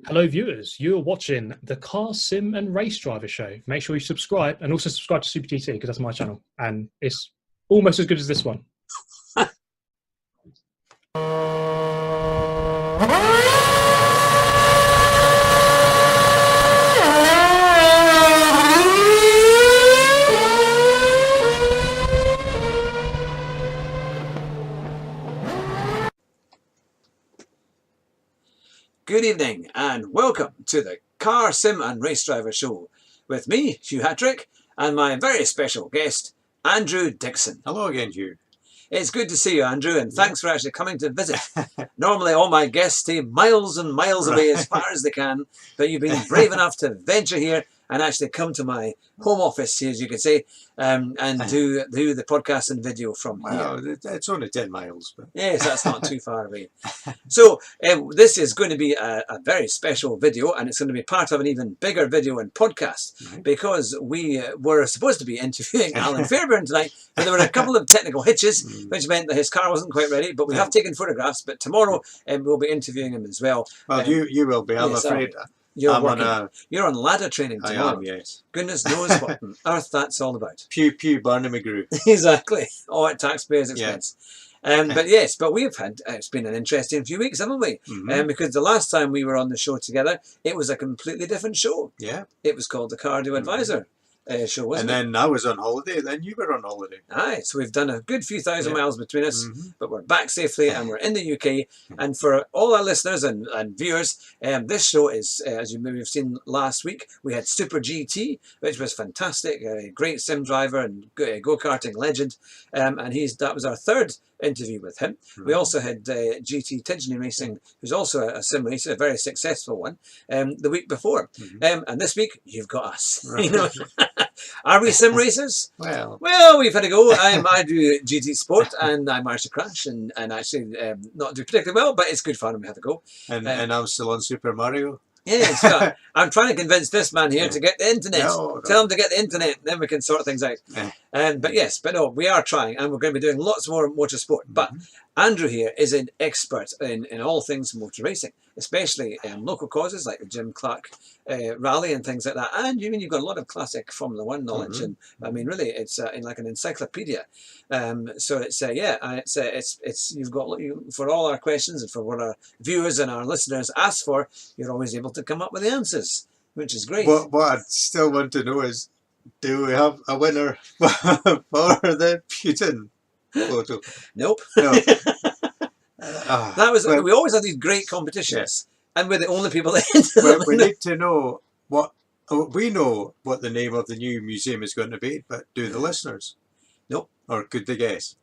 Hello, viewers. You're watching the Car Sim and Race Driver Show. Make sure you subscribe and also subscribe to Super GT because that's my channel and it's almost as good as this one. Good evening and welcome to the Car Sim and Race Driver Show with me, Hugh Hattrick, and my very special guest, Andrew Dixon. Hello again, Hugh. It's good to see you, Andrew, and thanks for actually coming to visit. Normally all my guests stay miles and miles away as far as they can, but you've been brave enough to venture here and actually come to my home office, as you could say, and do the podcast and video from here. Well, it's only 10 miles. But... Yes, that's not too far away. So this is going to be a very special video, and it's going to be part of an even bigger video and podcast, because we were supposed to be interviewing Alan Fairbairn tonight, but there were a couple of technical hitches, which meant that his car wasn't quite ready, but we have taken photographs, but tomorrow we'll be interviewing him as well. Well, you will be, I'm afraid. You're on ladder training tomorrow. I am, yes. Goodness knows what on earth that's all about. Pew, pew, Barnum McGrew. Exactly. All at taxpayers' expense. But we've had, it's been an interesting few weeks, haven't we? Because the last time we were on the show together, it was a completely different show. Yeah. It was called the Cardio Advisor show, wasn't it? And then I was on holiday, then you were on holiday. Aye, so we've done a good few thousand miles between us, but we're back safely and we're in the UK. And for all our listeners and viewers, this show is, as you maybe have seen last week, we had Super GT, which was fantastic, a great sim driver and go-karting legend. And that was our third interview with him. We also had GT Tidgeney Racing, who's also a sim racer, a very successful one, the week before. And this week, you've got us. You know? Are we sim racers? Well, we've had a go. I do GT Sport, and I managed to crash and actually not do particularly well, but it's good fun and we have a go. And I'm still on Super Mario. Yes, I'm trying to convince this man here to get the internet. Tell him to get the internet, then we can sort things out. But no, we are trying, and we're going to be doing lots more motorsport. But Andrew here is an expert in all things motor racing, especially local causes like the Jim Clark rally and things like that. And you've got a lot of classic Formula One knowledge, and I mean, really, it's like an encyclopedia. So it's you've got for all our questions and for what our viewers and our listeners ask for, you're always able to come up with the answers, which is great. What I still want to know is, do we have a winner for the Putin photo? Nope. No. That was we always have these great competitions, and we're the only people that enter them. We need to know we know what the name of the new museum is going to be, but do the listeners? Nope. Or could they guess?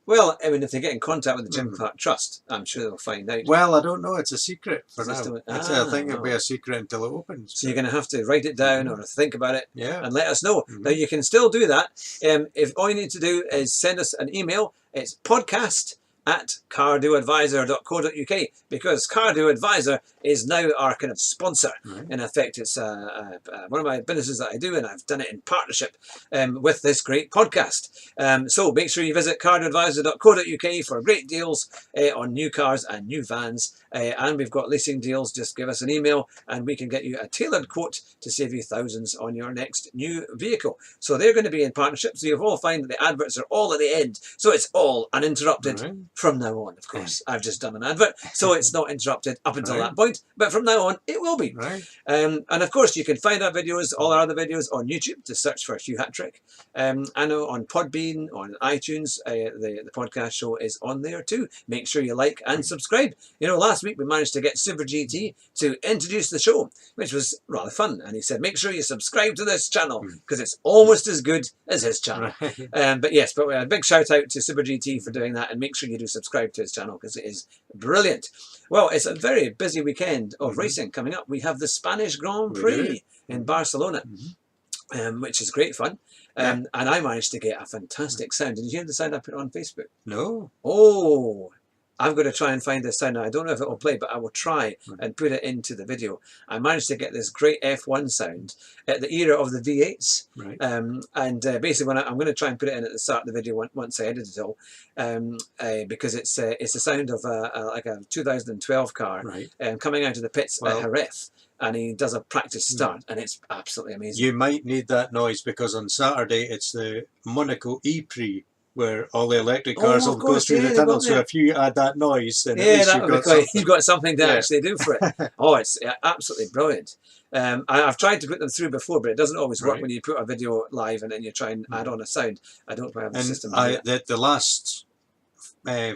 Well, I mean, if they get in contact with the Jim Clark Trust, I'm sure they'll find out. Well, I don't know. It's a secret for now. I think it'll be a secret until it opens. So you're going to have to write it down or think about it and let us know. Mm-hmm. Now, you can still do that. If all you need to do is send us an email, it's podcast@cardioadvisor.co.uk, because Cardio Advisor is now our kind of sponsor. In effect, it's one of my businesses that I do, and I've done it in partnership with this great podcast. So make sure you visit cardioadvisor.co.uk for great deals on new cars and new vans. And we've got leasing deals. Just give us an email and we can get you a tailored quote to save you thousands on your next new vehicle. So they're going to be in partnership. So you'll all find that the adverts are all at the end. So it's all uninterrupted from now on, of course. I've just done an advert, so it's not interrupted up until that point. But from now on, it will be. And of course, you can find our videos, all our other videos, on YouTube. To search for Hugh Hattrick. I know on Podbean, on iTunes, the podcast show is on there too. Make sure you like and subscribe. You know, last week we managed to get Super GT to introduce the show, which was rather fun. And he said, make sure you subscribe to this channel because it's almost as good as his channel. But a big shout out to Super GT for doing that, and make sure you do subscribe to his channel because it is brilliant. Well, it's a very busy weekend of racing coming up. We have the Spanish Grand Prix in Barcelona, which is great fun. And I managed to get a fantastic sound. Did you hear the sound I put on Facebook? No. Oh, I've got to try and find this sound. Now, I don't know if it will play, but I will try and put it into the video. I managed to get this great F1 sound at the era of the V8s. Right. Basically, when I'm going to try and put it in at the start of the video once I edit it all, because it's the sound of like a 2012 car Right. coming out of the pits Well, at Jerez. And he does a practice start, and it's absolutely amazing. You might need that noise because on Saturday it's the Monaco E-Prix, where all the electric cars will go through the tunnel. So if you add that noise, then at least you've got something to actually do for it. Oh, it's absolutely brilliant. I've tried to put them through before, but it doesn't always work when you put a video live and then you try and add on a sound. I don't quite have the system. The last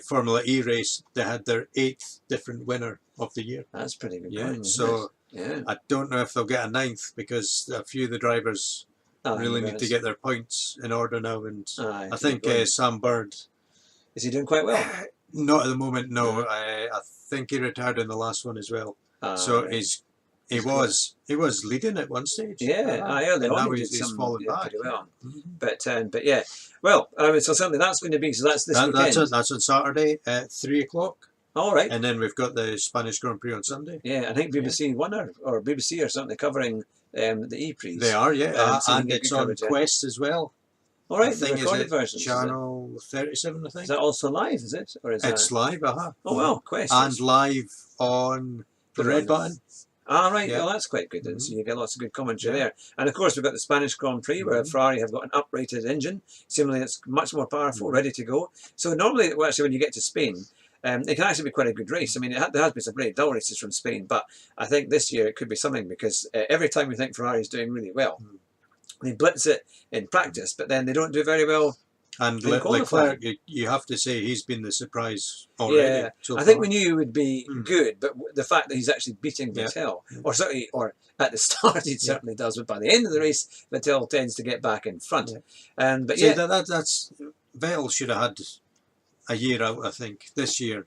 Formula E race, they had their 8th different winner of the year. That's pretty good. Yeah, point, so yeah. I don't know if they'll get a 9th because a few of the drivers really need to get their points in order now. And I think Sam Bird, is he doing quite well? Not at the moment, no. I think he retired in the last one as well. So he was leading at one stage. Early on now he's fallen back. Pretty well. But yeah, well, so certainly that's going to be that's this weekend. That's on Saturday at 3 o'clock. All right. And then we've got the Spanish Grand Prix on Sunday. Yeah, I think BBC One or BBC or something covering the E-Prix. They are, yeah, and it's on Quest as well. All right, I think the recorded version. Channel 37, I think. Is that also live? Is it, or is it's live? Oh well, Quest and live on the Red Button. Right, well that's quite good. So you get lots of good commentary there. And of course we've got the Spanish Grand Prix where Ferrari have got an uprated engine. Seemingly it's much more powerful, ready to go. So normally, actually when you get to Spain, it can actually be quite a good race. I mean, there has been some very dull races from Spain, but I think this year it could be something because every time we think Ferrari is doing really well, they blitz it in practice, but then they don't do very well. And Leclerc, you have to say he's been the surprise already. Yeah, I think we knew he would be good, but the fact that he's actually beating Vettel, or certainly, or at the start he certainly does, but by the end of the race, Vettel tends to get back in front. But that's Vettel should have had a year out, I think, this year.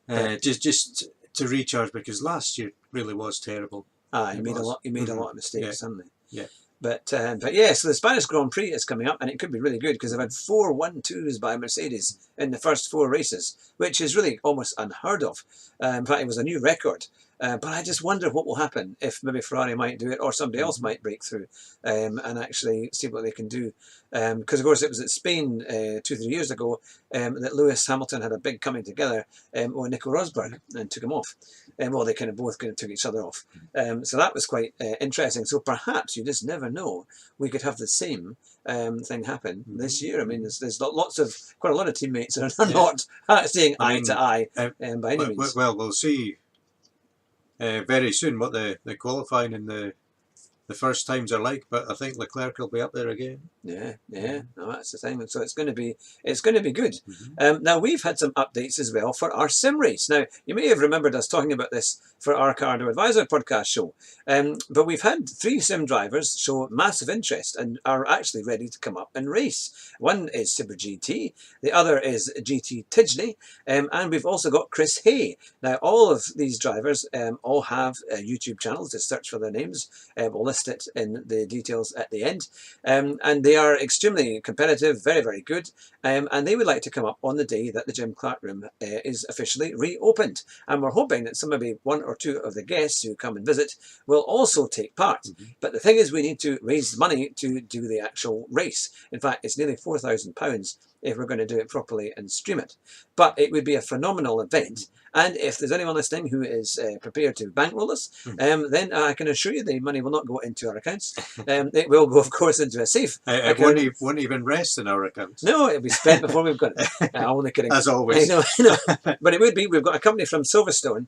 Just to recharge because last year really was terrible. He made a lot of mistakes, hadn't he? Yeah. But yeah, so the Spanish Grand Prix is coming up, and it could be really good because they've had 4 1-2s by Mercedes in the first 4 races, which is really almost unheard of. In fact, it was a new record. But I just wonder what will happen if maybe Ferrari might do it or somebody else might break through and actually see what they can do. Because, of course, it was at Spain 2-3 years ago that Lewis Hamilton had a big coming together with Nico Rosberg and took him off. Well, they kind of both took each other off. So that was quite interesting. So perhaps, you just never know, we could have the same thing happen this year. I mean, there's quite a lot of teammates that are not seeing eye to eye by any means. Well, we'll see very soon what the qualifying and the first times are like, but I think Leclerc will be up there again. Yeah. No, that's the thing. So it's going to be good. Now we've had some updates as well for our sim race. Now you may have remembered us talking about this for our Cardo Advisor podcast show, but we've had 3 sim drivers show massive interest and are actually ready to come up and race. One is Super GT, the other is GT Tidgley, and we've also got Chris Hay. Now all of these drivers all have YouTube channels. Just search for their names. We'll list it in the details at the end, and they are extremely competitive, very, very good, and they would like to come up on the day that the Jim Clark Room is officially reopened, and we're hoping that maybe 1 or 2 of the guests who come and visit will also take part. But the thing is, we need to raise money to do the actual race. In fact, it's nearly £4,000 if we're going to do it properly and stream it. But it would be a phenomenal event. And if there's anyone listening who is prepared to bankroll us, then I can assure you the money will not go into our accounts. It will go, of course, into a safe. It won't even rest in our accounts. No, it'll be spent before we've got it. I'm only kidding. As always. I know. But it would be. We've got a company from Silverstone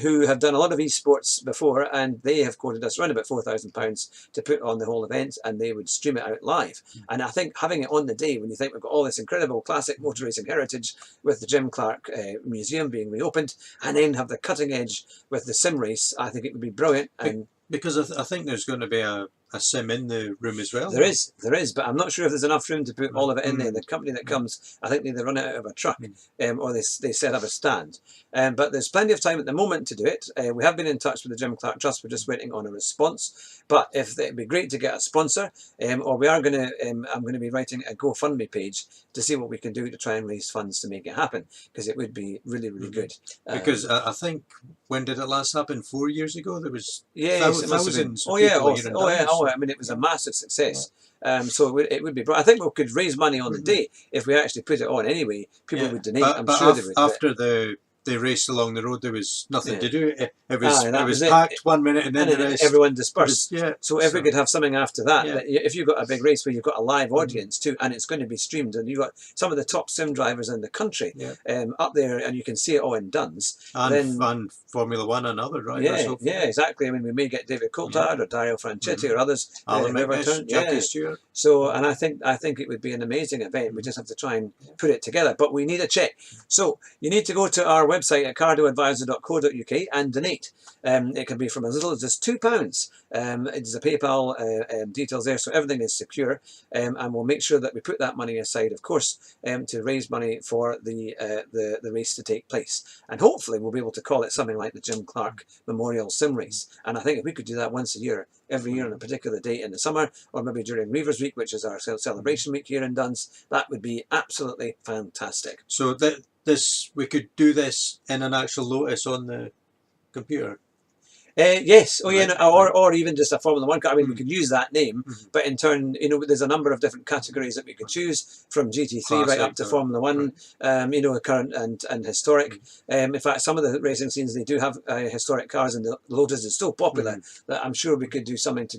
who have done a lot of esports before, and they have quoted us around about £4,000 to put on the whole event, and they would stream it out live. And I think having it on the day when you think we've got all this incredible classic motor racing heritage with the Jim Clark Museum being reopened, and then have the cutting edge with the sim race, I think it would be brilliant. And because I think there's going to be a a sim in the room as well. There is, but I'm not sure if there's enough room to put all of it in there. The company that comes, I think they run it out of a truck, or they set up a stand. But there's plenty of time at the moment to do it. We have been in touch with the Jim Clark Trust. We're just waiting on a response. But if it'd be great to get a sponsor, or we are going to, I'm going to be writing a GoFundMe page to see what we can do to try and raise funds to make it happen, because it would be really, really good. Because I think, when did it last happen? 4 years ago? There was thousands of people here in Dublin. I mean, it was a massive success. So it would be. I think we could raise money on the day if we actually put it on anyway. People would donate. I'm sure they would. After they raced along the road, there was nothing to do. It was packed 1 minute and then the rest. Everyone dispersed. So if we could have something after that, Yeah. if you've got a big race where you've got a live audience too, and it's going to be streamed, and you've got some of the top sim drivers in the country up there, and you can see it all in Duns. And Formula One and other drivers. Exactly. I mean, we may get David Coulthard or Dario Franchitti or others. Alan McNish, Jackie Stewart. So, and I think it would be an amazing event. We just have to try and put it together, but we need a check. So you need to go to our website at cardioadvisor.co.uk and donate. It can be from as little as just £2. It's the PayPal details there, so everything is secure, and we'll make sure that we put that money aside, of course, to raise money for the race to take place. And hopefully we'll be able to call it something like the Jim Clark Memorial Sim Race. And I think if we could do that once a year, every year on a particular date in the summer, or maybe during Reivers Week, which is our celebration week here in Duns, that would be absolutely fantastic. So we could do this in an actual Lotus on the computer. Yes, or even just a Formula One car. I mean, we could use that name, but in turn, there's a number of different categories that we could choose, from GT3 Classic, right up to Formula One, current and historic. In fact, some of the racing scenes, they do have historic cars, and the Lotus is so popular that I'm sure we could do something to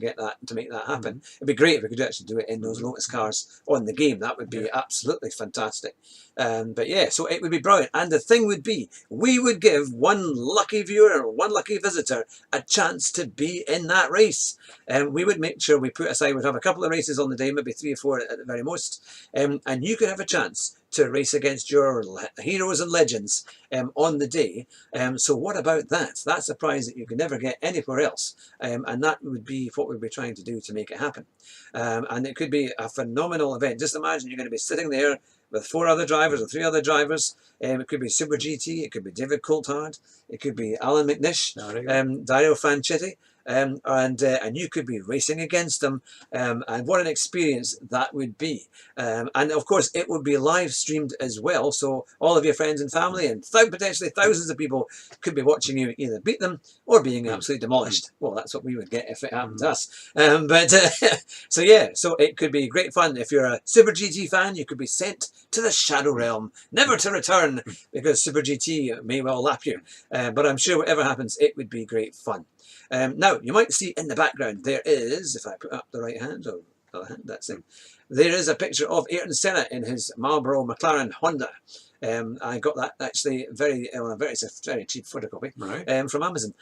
make that happen. It'd be great if we could actually do it in those Lotus cars on the game. That would be absolutely fantastic. But yeah, so it would be brilliant. And the thing would be, we would give one lucky viewer or one lucky visitor a chance to be in that race. We would make sure we put aside, we'd have a couple of races on the day, maybe 3 or 4 at the very most. And you could have a chance to race against your heroes and legends on the day. So what about that? That's a prize that you can never get anywhere else. And that would be what we'd be trying to do to make it happen. And it could be a phenomenal event. Just imagine you're going to be sitting there with 4 other drivers or 3 other drivers. It could be Super GT, it could be David Coulthard, it could be Alan McNish, Dario Franchitti, and you could be racing against them, and what an experience that would be. And of course it would be live streamed as well, so all of your friends and family and potentially thousands of people could be watching you either beat them or being absolutely demolished. Well, that's what we would get if it happened to us. So yeah, so it could be great fun. If you're a Super GT fan, you could be sent to the Shadow Realm, never to return, because Super GT may well lap you. But I'm sure whatever happens, it would be great fun. Now, you might see in the background, there is, if I put up the right hand, or the other hand, that's it. There is a picture of Ayrton Senna in his Marlboro McLaren Honda. I got that actually it's a very cheap photocopy from Amazon.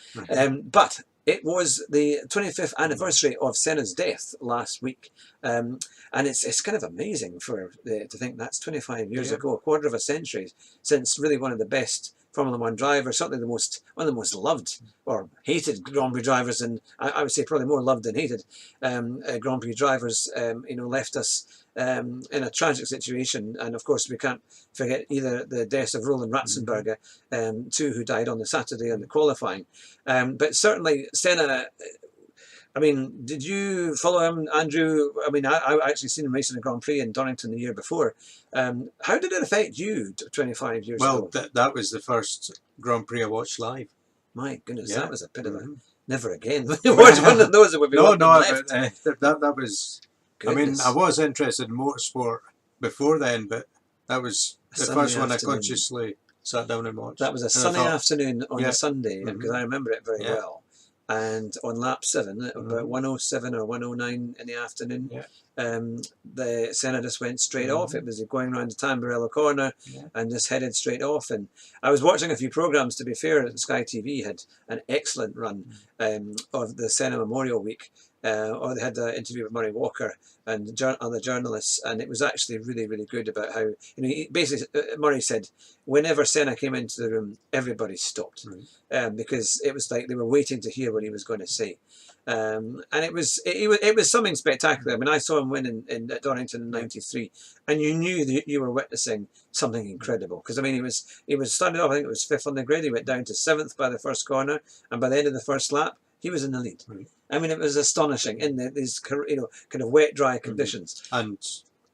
But it was the 25th anniversary of Senna's death last week. And it's kind of amazing to think that's 25 years ago, a quarter of a century, since really one of the best Formula One drivers, certainly one of the most loved or hated Grand Prix drivers, and I would say probably more loved than hated Grand Prix drivers, left us in a tragic situation. And of course we can't forget either the deaths of Roland Ratzenberger, 2 who died on the Saturday in the qualifying. But certainly Senna, I mean, did you follow him, Andrew? I mean, I actually seen him racing a Grand Prix in Donington the year before. How did it affect you 25 years ago? Well, that was the first Grand Prix I watched live. My goodness, that was a bit of a never again. It was one of those that would be left. That was. Goodness. I mean, I was interested in motorsport before then, but that was the first one I consciously sat down and watched. That was a sunny afternoon on a Sunday, because I remember it very well. And on lap 7, about 1:07 or 1:09 in the afternoon, the Senna just went straight off. It was going around the Tamburello corner and just headed straight off. And I was watching a few programmes, to be fair. Sky TV had an excellent run of the Senna Memorial Week. Or they had an interview with Murray Walker and other journalists, and it was actually really, really good about how, basically Murray said whenever Senna came into the room, everybody stopped, because it was like they were waiting to hear what he was going to say. And it was something spectacular. I mean, I saw him win at Donington in '93, and you knew that you were witnessing something incredible. Because I mean, he was started off, I think it was 5th on the grid. He went down to 7th by the first corner, and by the end of the first lap, he was in the lead. I mean, it was astonishing in these kind of wet, dry conditions. And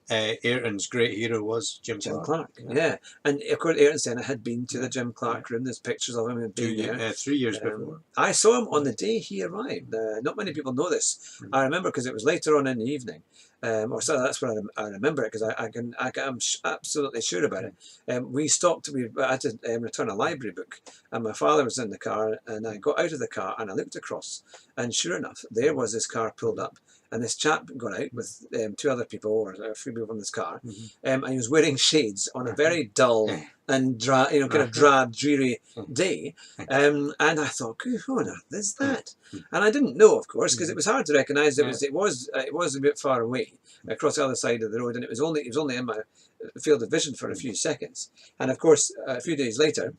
Ayrton's great hero was Jim Clark. Yeah, and of course Ayrton Senna had been to the Jim Clark room. There's pictures of him being there. 3 years before. I saw him on the day he arrived. Not many people know this. I remember because it was later on in the evening. Or so that's what I remember it, because I'm absolutely sure about it. We stopped. We had to return a library book, and my father was in the car, and I got out of the car and I looked across, and sure enough, there was this car pulled up, and this chap got out with 2 other people, or 3 people from this car, and he was wearing shades on a very dull and kind of drab, dreary day, and I thought, who on earth is that? And I didn't know, of course, because it was hard to recognise. It was a bit far away across the other side of the road, and it was only in my field of vision for a few seconds. And of course, a few days later,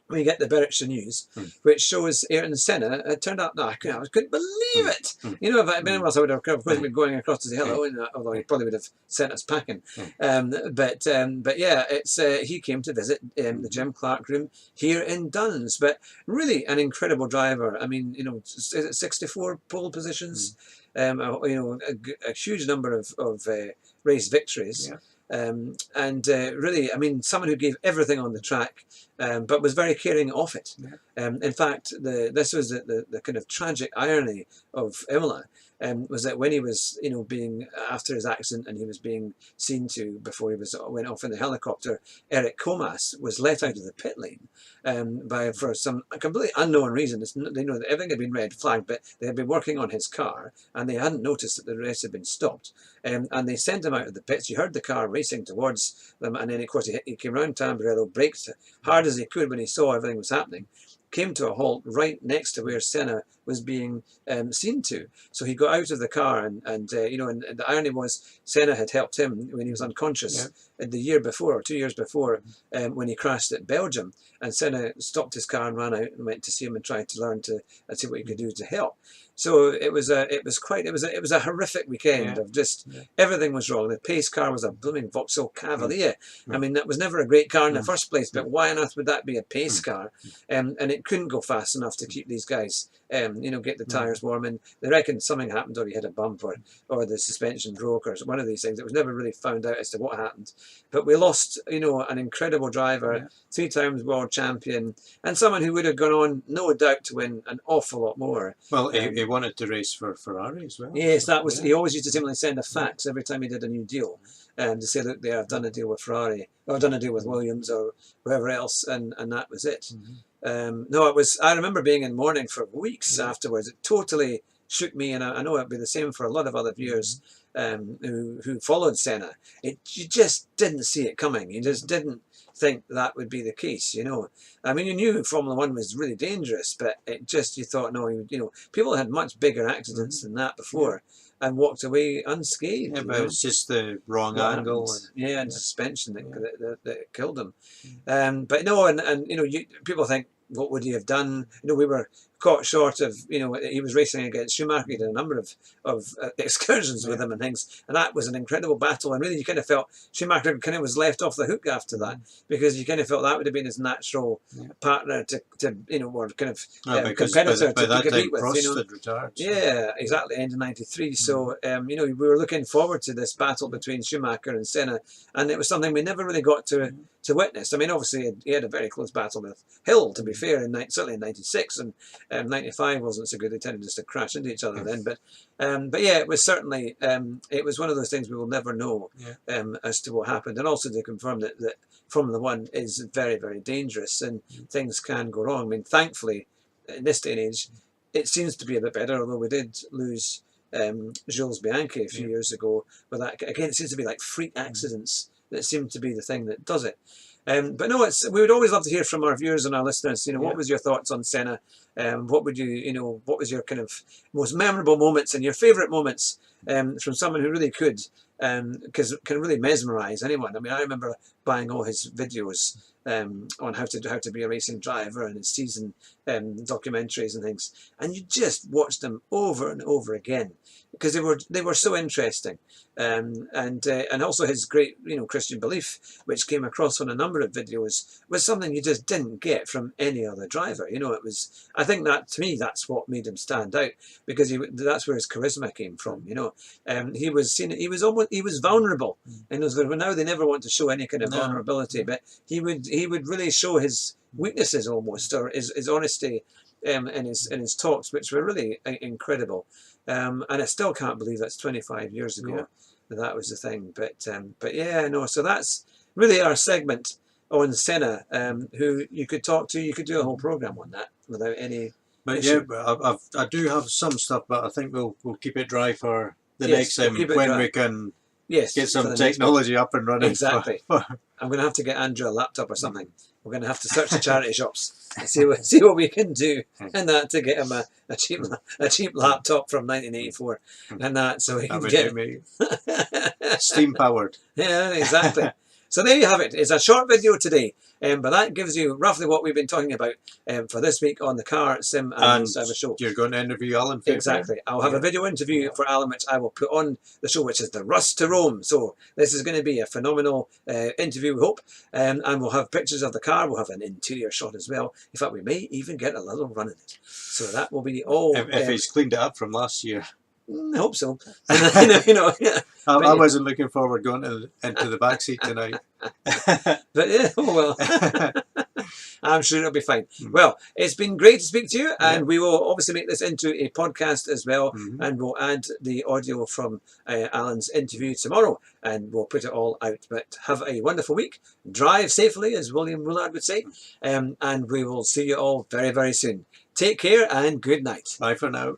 we get the Berwickshire News, which shows Ayrton Senna had turned up. No, I couldn't believe it. If I'd been else, I would have, of course, been going across to say hello, although he probably would have sent us packing. But yeah, he came to visit the Jim Clark room here in Duns. But really, an incredible driver. I mean, 64 pole positions, a huge number of race victories. Really, I mean, someone who gave everything on the track, but was very caring of it. In fact, this was the kind of tragic irony of Imola, was that when he was, being after his accident and he was being seen to before he went off in the helicopter, Eric Comas was let out of the pit lane for some completely unknown reason. They know that everything had been red flagged, but they had been working on his car and they hadn't noticed that the race had been stopped. And they sent him out of the pits. You heard the car racing towards them, and then of course he came round Tamburello, braked hard as he could when he saw everything was happening, came to a halt right next to where Senna was being seen to. So he got out of the car, and the irony was Senna had helped him when he was unconscious the year before, or 2 years before, when he crashed at Belgium, and Senna stopped his car and ran out and went to see him and tried to learn and see what he could do to help. So it was a horrific weekend of just everything was wrong. The pace car was a blooming Vauxhall Cavalier. I mean, that was never a great car in the first place, but why on earth would that be a pace car? And it couldn't go fast enough to keep these guys, get the tyres warm. And they reckon something happened, or he had a bump, or the suspension broke, or one of these things. It was never really found out as to what happened. But we lost, an incredible driver, 3 times world champion, and someone who would have gone on, no doubt, to win an awful lot more. Well, he wanted to race for Ferrari as well. Yes, that was. He always used to simply send a fax every time he did a new deal, to say, look, there, I've done a deal with Ferrari, or I've done a deal with Williams, or whoever else, and that was it. No, it was. I remember being in mourning for weeks afterwards. It totally shook me, and I know it'd be the same for a lot of other viewers who followed Senna. You just didn't see it coming. You just didn't think that would be the case, I mean, you knew Formula One was really dangerous, but you thought, no, people had much bigger accidents than that before and walked away unscathed. Yeah, but it was just the wrong angle. And suspension that killed him. But no, and people think, what would he have done? We were caught short of, he was racing against Schumacher. He did a number of excursions with him and things, and that was an incredible battle. And really, you kind of felt Schumacher kind of was left off the hook after that, because you kind of felt that would have been his natural partner to or kind of competitor to compete with. Retired, so. Yeah, exactly. End of '93. So we were looking forward to this battle between Schumacher and Senna, and it was something we never really got to witness. I mean, obviously he had a very close battle with Hill, to be fair, certainly in '96, and 95 wasn't so good. They tended just to crash into each other then. But yeah, it was certainly it was one of those things we will never know as to what happened, and also to confirm that Formula One is very, very dangerous and things can go wrong. I mean, thankfully, in this day and age, it seems to be a bit better, although we did lose Jules Bianchi a few years ago. But that again, it seems to be like freak accidents that seem to be the thing that does it. But no, we would always love to hear from our viewers and our listeners. What was your thoughts on Senna? What would what was your kind of most memorable moments and your favourite moments from someone who really could, because can really mesmerise anyone. I mean, I remember buying all his videos on how to be a racing driver and his season documentaries and things, and you just watched them over and over again because they were so interesting, and also his great Christian belief, which came across on a number of videos, was something you just didn't get from any other driver. It was, I think that to me that's what made him stand out, because that's where his charisma came from. He was vulnerable, and now they never want to show any kind of vulnerability, but he would really show his weaknesses almost, or his honesty in his talks, which were really incredible. And I still can't believe that's 25 years ago that was the thing. But yeah, no. So that's really our segment on Senna, who you could talk to. You could do a whole program on that without any. But issue. Yeah, I do have some stuff, but I think we'll keep it dry for the next time when we can. Yes, get some technology up and running. Exactly. I'm going to have to get Andrew a laptop or something. We're going to have to search the charity shops and see what we can do and that to get him a cheap laptop from 1984 and that, so he can get steam powered. Yeah, exactly. So there you have it. It's a short video today, but that gives you roughly what we've been talking about for this week on the Car Sim and Driver Show. You're going to interview Alan. Exactly. I'll have a video interview for Alan, which I will put on the show, which is the Rust to Rome. So this is going to be a phenomenal interview, we hope. And we'll have pictures of the car. We'll have an interior shot as well. In fact, we may even get a little run in it. So that will be all. If he's cleaned it up from last year. I hope so. Yeah. I wasn't looking forward going into the back seat tonight. But yeah, oh well. I'm sure it'll be fine. Well, it's been great to speak to you, and we will obviously make this into a podcast as well, and we'll add the audio from Alan's interview tomorrow, and we'll put it all out. But have a wonderful week. Drive safely, as William Willard would say, and we will see you all very, very soon. Take care and good night. Bye for now.